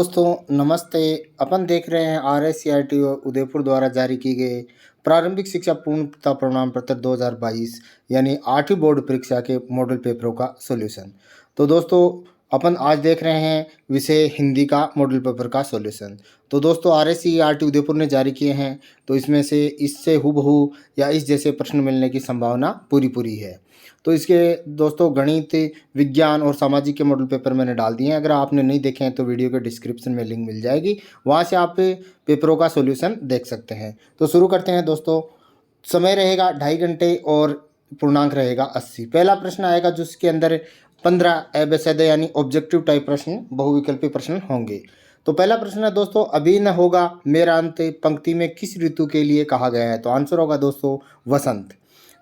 दोस्तों नमस्ते। अपन देख रहे हैं RSCRT उदयपुर द्वारा जारी की गई प्रारंभिक शिक्षा पूर्णता प्रमाण पत्र 2022 यानी 8वीं बोर्ड परीक्षा के मॉडल पेपरों का सॉल्यूशन। तो दोस्तों अपन आज देख रहे हैं विषय हिंदी का मॉडल पेपर का सॉल्यूशन। तो दोस्तों RSCRT उदयपुर ने जारी किए हैं, तो इसमें से इससे हूबहू या इस जैसे प्रश्न मिलने की संभावना पूरी पूरी है। तो इसके दोस्तों गणित, विज्ञान और सामाजिक के मॉडल पेपर मैंने डाल दिए हैं। अगर आपने नहीं देखे हैं तो वीडियो के डिस्क्रिप्शन में लिंक मिल जाएगी, वहाँ से आप पेपरों का सॉल्यूशन देख सकते हैं। तो शुरू करते हैं दोस्तों। समय रहेगा 2.5 घंटे और पूर्णांक रहेगा 80। पहला प्रश्न आएगा जिसके अंदर 15 एबेसेदे यानी ऑब्जेक्टिव टाइप प्रश्न, बहुविकल्पी प्रश्न होंगे। तो पहला प्रश्न है दोस्तों, अभी न होगा मेरा अंत पंक्ति में किस ऋतु के लिए कहा गया है? तो आंसर होगा दोस्तों वसंत।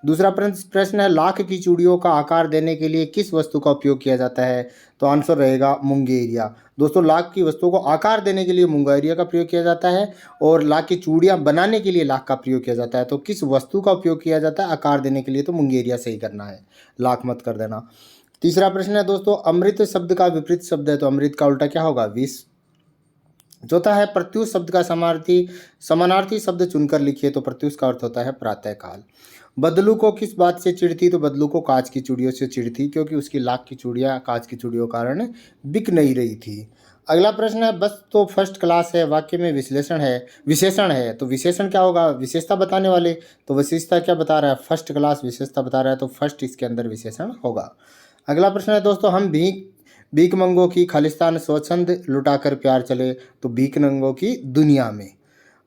दूसरा प्रश्न है, लाख की चूड़ियों का आकार देने के लिए किस वस्तु का उपयोग किया जाता है? तो आंसर रहेगा मुंगेरिया। दोस्तों लाख की वस्तुओं को आकार देने के लिए मुंगेरिया का प्रयोग किया जाता है और लाख की चूड़ियाँ बनाने के लिए लाख का प्रयोग किया जाता है। तो किस वस्तु का उपयोग किया जाता है आकार देने के लिए? तो मुंगेरिया सही करना है, लाख मत कर देना। तीसरा प्रश्न है दोस्तों, अमृत शब्द का विपरीत शब्द है, तो अमृत का उल्टा क्या होगा? विष। चौथा है, प्रत्युष शब्द का समानार्थी शब्द चुनकर लिखिए, तो प्रत्युष का अर्थ होता है प्रातःकाल। बदलू को किस बात से चिढ़ थी? तो बदलू को कांच की चूड़ियों से चिढ़ थी, क्योंकि उसकी लाख की चूड़ियाँ कांच की चूड़ियों के कारण बिक नहीं रही थी। अगला प्रश्न है, बस तो फर्स्ट क्लास है वाक्य में विशेषण है, तो विशेषण क्या होगा? विशेषता बताने वाले। तो विशेषता क्या बता रहा है? फर्स्ट क्लास विशेषता बता रहा है, तो फर्स्ट इसके अंदर विशेषण होगा। अगला प्रश्न है दोस्तों, हम भीख मंगों की खालिस्तान स्वच्छंद लुटाकर प्यार चले, तो भीख मंगों की दुनिया में।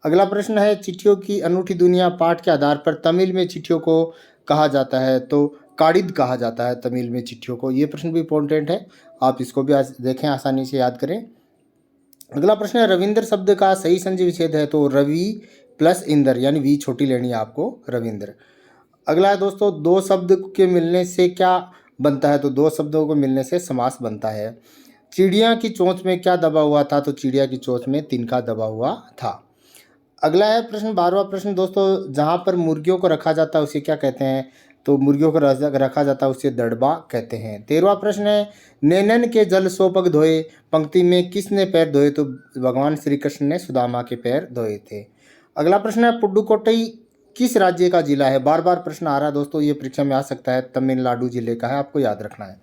अगला प्रश्न है, चिट्ठियों की अनूठी दुनिया पाठ के आधार पर तमिल में चिट्ठियों को कहा जाता है, तो काडिद कहा जाता है तमिल में चिट्ठियों को। ये प्रश्न भी इंपॉर्टेंट है, आप इसको भी आज देखें, आसानी से याद करें। अगला प्रश्न है, रविंद्र शब्द का सही संधि विच्छेद है, तो रवि प्लस इंदर यानी वी छोटी लेनी है आपको, रविंद्र। अगला है दोस्तों, दो शब्द के मिलने से क्या बनता है? तो दो शब्दों को मिलने से समास बनता है। चिड़िया की चोंच में क्या दबा हुआ था? तो चिड़िया की चोंच में तिनका दबा हुआ था। अगला है प्रश्न 12वां प्रश्न दोस्तों, जहाँ पर मुर्गियों को रखा जाता है उसे क्या कहते हैं? तो मुर्गियों को रखा जाता है उसे दड़बा कहते हैं। 13वां प्रश्न है, नैनन के जल सो पग धोए पंक्ति में किसने पैर धोए? तो भगवान श्री कृष्ण ने सुदामा के पैर धोए थे। अगला प्रश्न है, पुडुकोट्टई किस राज्य का जिला है? बार बार प्रश्न आ रहा है दोस्तों, ये परीक्षा में आ सकता है, तमिलनाडु जिले का है, आपको याद रखना है।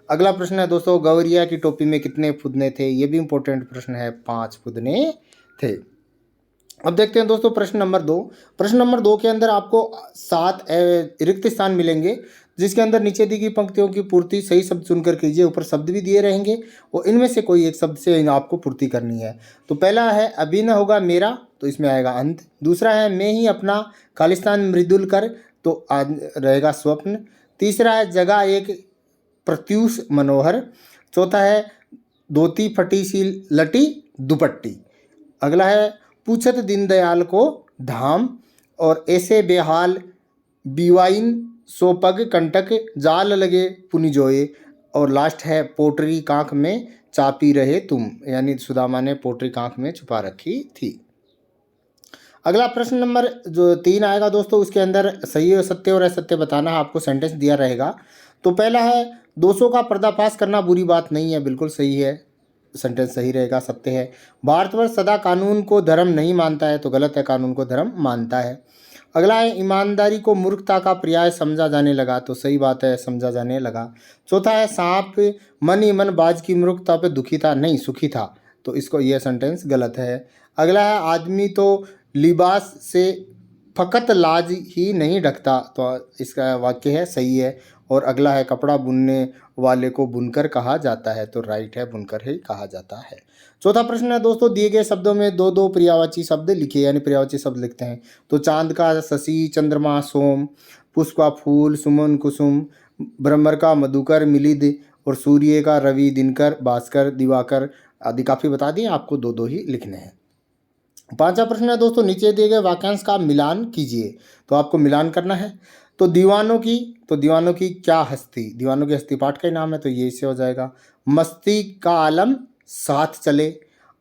अगला प्रश्न है दोस्तों, गौरिया की टोपी में कितने फुदने थे? ये भी इंपॉर्टेंट प्रश्न है, 5 फुदने थे। अब देखते हैं दोस्तों प्रश्न नंबर 2। प्रश्न नंबर 2 के अंदर आपको 7 रिक्त स्थान मिलेंगे, जिसके अंदर नीचे दी गई पंक्तियों की पूर्ति सही शब्द चुनकर कीजिए। ऊपर शब्द भी दिए रहेंगे और इनमें से कोई एक शब्द से आपको पूर्ति करनी है। तो पहला है, अभी न होगा मेरा, तो इसमें आएगा अंत। दूसरा है, मैं ही अपना खालिस्तान मृदुल कर, तो रहेगा स्वप्न। तीसरा है, जगह एक प्रत्यूष मनोहर। चौथा है, धोती फटी सी लटी दुपट्टी। अगला है, पूछत दीनदयाल को धाम, और ऐसे बेहाल बीवाइन सोपग कंटक जाल लगे पुनि जोए। और लास्ट है, पोटरी कांख में चापी रहे तुम, यानी सुदामा ने पोटरी कांख में छुपा रखी थी। अगला प्रश्न नंबर जो 3 आएगा दोस्तों, उसके अंदर सही और सत्य और असत्य बताना है, आपको सेंटेंस दिया रहेगा। तो पहला है, दोषों का पर्दाफाश करना बुरी बात नहीं है, बिल्कुल सही है, सेंटेंस सही रहेगा, सत्य है। भारतवर्ष सदा कानून को धर्म नहीं मानता है, तो गलत है, कानून को धर्म मानता है। अगला है, ईमानदारी को मूर्खता का पर्याय समझा जाने लगा, तो सही बात है, समझा जाने लगा। चौथा है, सांप मन ही मन बाज की मूर्खता पे दुखी था, नहीं सुखी था, तो इसको यह सेंटेंस गलत है। अगला है, आदमी तो लिबास से फकत लाज ही नहीं ढकता, तो इसका वाक्य है, सही है। और अगला है, कपड़ा बुनने वाले को बुनकर कहा जाता है, तो राइट है, बुनकर ही कहा जाता है। चौथा प्रश्न है दोस्तों, दिए गए शब्दों में दो दो पर्यायवाची शब्द लिखिए, यानी पर्यायवाची शब्द लिखते हैं। तो चांद का शशि, चंद्रमा सोम, पुष्प का फूल सुमन कुसुम, ब्रह्मर का मधुकर मिलिद, और सूर्य का रवि दिनकर भास्कर दिवाकर आदि काफ़ी बता दिए, आपको दो दो ही लिखने हैं। 5वां प्रश्न है दोस्तों, नीचे दिए गए वाक्यांश का मिलान कीजिए, तो आपको मिलान करना है। तो दीवानों की क्या हस्ती, दीवानों की हस्ती पाठ का ही नाम है, तो ये इससे हो जाएगा। मस्ती का आलम साथ चले,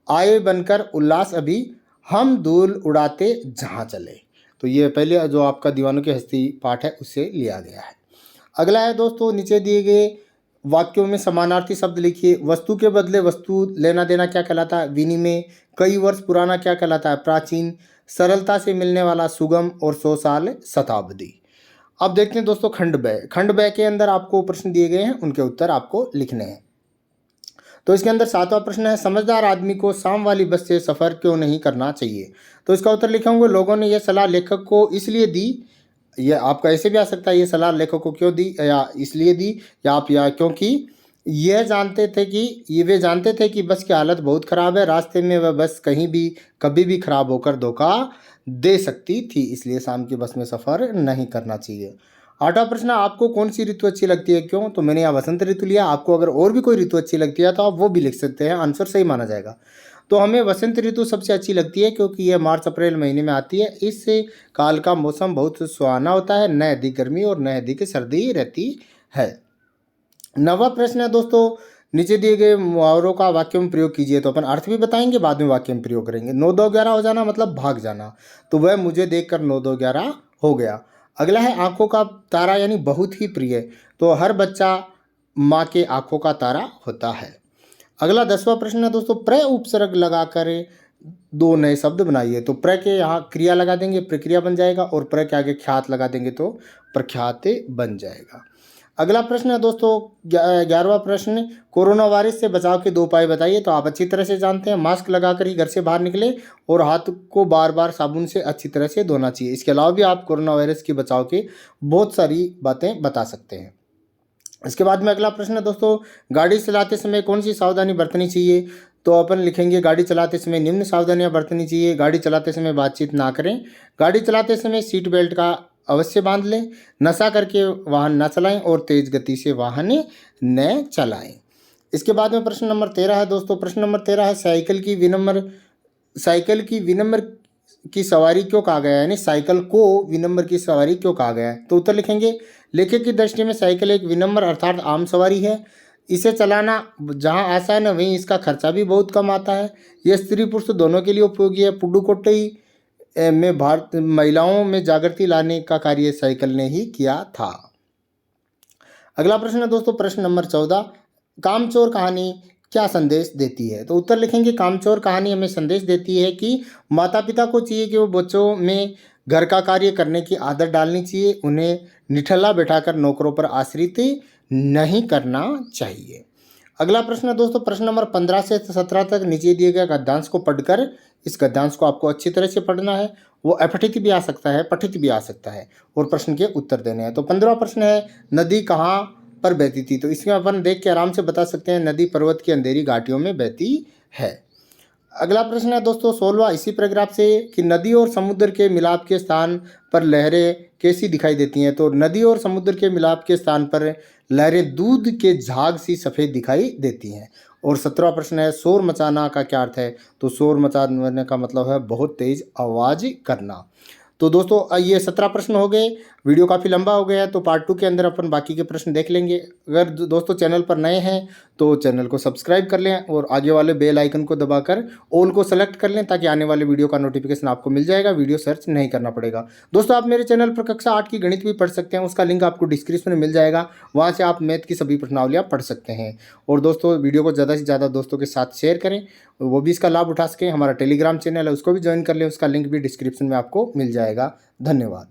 आए बनकर उल्लास अभी, हम धूल उड़ाते जहाँ चले, तो ये पहले जो आपका दीवानों की हस्ती पाठ है उससे लिया गया है। अगला है दोस्तों, नीचे दिए गए वाक्यों में समानार्थी शब्द लिखिए। वस्तु के बदले वस्तु लेना देना क्या कहलाता है? विनिमय। कई वर्ष पुराना क्या कहलाता है? प्राचीन। सरलता से मिलने वाला सुगम। और 100 साल शताब्दी। अब देखते हैं दोस्तों खंड ब। खंड ब के अंदर आपको प्रश्न दिए गए हैं, उनके उत्तर आपको लिखने हैं। तो इसके अंदर 7वां प्रश्न है, समझदार आदमी को शाम वाली बस से सफ़र क्यों नहीं करना चाहिए? तो इसका उत्तर लिखेंगे, लोगों ने यह सलाह लेखक को इसलिए दी, यह आपका ऐसे भी आ सकता है, ये सलाह लेखक को क्यों दी या इसलिए दी, या क्योंकि वे जानते थे कि बस की हालत बहुत ख़राब है, रास्ते में वह बस कहीं भी कभी भी ख़राब होकर धोखा दे सकती थी, इसलिए शाम की बस में सफ़र नहीं करना चाहिए। 8वां प्रश्न, आपको कौन सी ऋतु अच्छी लगती है, क्यों? तो मैंने यहाँ वसंत ऋतु लिया। आपको अगर और भी कोई ऋतु अच्छी लगती है तो आप वो भी लिख सकते हैं, आंसर सही माना जाएगा। तो हमें वसंत ऋतु सबसे अच्छी लगती है क्योंकि यह मार्च अप्रैल महीने में आती है। इस काल का मौसम बहुत सुहाना होता है, न अधिक गर्मी और न अधिक सर्दी रहती है। 9वां प्रश्न है दोस्तों, नीचे दिए गए मुहावरों का वाक्य में प्रयोग कीजिए। तो अपन अर्थ भी बताएंगे, बाद में वाक्य में प्रयोग करेंगे। 9 2 11 हो जाना मतलब भाग जाना, तो वह मुझे देखकर 9 2 11 हो गया। अगला है आंखों का तारा यानी बहुत ही प्रिय, तो हर बच्चा माँ के आंखों का तारा होता है। अगला 10वां प्रश्न है दोस्तों, प्र उपसर्ग लगाकर 2 नए शब्द बनाइए। तो प्र के यहाँ क्रिया लगा देंगे, प्रक्रिया बन जाएगा, और प्र के आगे ख्यात लगा देंगे तो प्रख्यात बन जाएगा। अगला प्रश्न है दोस्तों 11वां प्रश्न, कोरोना वायरस से बचाव के 2 उपाय बताइए। तो आप अच्छी तरह से जानते हैं, मास्क लगाकर ही घर से बाहर निकले और हाथ को बार बार साबुन से अच्छी तरह से धोना चाहिए। इसके अलावा भी आप कोरोना वायरस के बचाव के बहुत सारी बातें बता सकते हैं। इसके बाद में अगला प्रश्न है दोस्तों, गाड़ी चलाते समय कौन सी सावधानी बरतनी चाहिए? तो अपन लिखेंगे, गाड़ी चलाते समय निम्न सावधानियां बरतनी चाहिए। गाड़ी चलाते समय बातचीत ना करें, गाड़ी चलाते समय सीट बेल्ट का अवश्य बांध लें, नशा करके वाहन न चलाएं और तेज गति से वाहन न चलाएं। इसके बाद में प्रश्न नंबर 13 है दोस्तों। प्रश्न नंबर 13 है, साइकिल की सवारी क्यों कहा गया है, यानी साइकिल को विनम्र की सवारी क्यों कहा गया है? तो उत्तर लिखेंगे, लेखक की दृष्टि में साइकिल एक विनम्र अर्थात आम सवारी है। इसे चलाना जहां आसान है वहीं इसका खर्चा भी बहुत कम आता है। यह स्त्री पुरुष दोनों के लिए उपयोगी है। पुडुकोट्टई में भारत महिलाओं में जागृति लाने का कार्य साइकिल ने ही किया था। अगला प्रश्न है दोस्तों, प्रश्न नंबर 14, कामचोर कहानी क्या संदेश देती है? तो उत्तर लिखेंगे, कामचोर कहानी हमें संदेश देती है कि माता पिता को चाहिए कि वो बच्चों में घर का कार्य करने की आदत डालनी चाहिए, उन्हें निठल्ला बैठाकर नौकरों पर आश्रित नहीं करना चाहिए। अगला प्रश्न है दोस्तों, प्रश्न नंबर 15 से 17 तक नीचे दिए गए गद्यांश को पढ़कर, इस गद्यांश को आपको अच्छी तरह से पढ़ना है। वो अपठित भी आ सकता है, पठित भी आ सकता है, और प्रश्न के उत्तर देने हैं। तो 15वां प्रश्न है, नदी कहाँ पर बहती थी? तो इसमें अपन देख के आराम से बता सकते हैं, नदी पर्वत की अंधेरी घाटियों में बहती है। अगला प्रश्न है दोस्तों 16वां इसी पैराग्राफ से, कि नदी और समुद्र के मिलाप के स्थान पर लहरें कैसी दिखाई देती हैं? तो नदी और समुद्र के मिलाप के स्थान पर लहरें दूध के झाग सी सफ़ेद दिखाई देती हैं। और 17वां प्रश्न है, शोर मचाना का क्या अर्थ है? तो शोर मचाने का मतलब है बहुत तेज आवाज़ करना। तो दोस्तों ये 17 प्रश्न हो गए। वीडियो काफ़ी लंबा हो गया है, तो पार्ट 2 के अंदर अपन बाकी के प्रश्न देख लेंगे। अगर दोस्तों चैनल पर नए हैं तो चैनल को सब्सक्राइब कर लें और आगे वाले बेल आइकन को दबाकर ऑल को सेलेक्ट कर लें, ताकि आने वाले वीडियो का नोटिफिकेशन आपको मिल जाएगा, वीडियो सर्च नहीं करना पड़ेगा। दोस्तों आप मेरे चैनल पर कक्षा 8 की गणित भी पढ़ सकते हैं, उसका लिंक आपको डिस्क्रिप्शन में मिल जाएगा, वहाँ से आप मैथ की सभी प्रश्नावलियाँ पढ़ सकते हैं। और दोस्तों वीडियो को ज़्यादा से ज़्यादा दोस्तों के साथ शेयर करें, वो भी इसका लाभ उठा सकें। हमारा टेलीग्राम चैनल है, उसको भी ज्वाइन कर लें, उसका लिंक भी डिस्क्रिप्शन में आपको मिल जाएगा। धन्यवाद।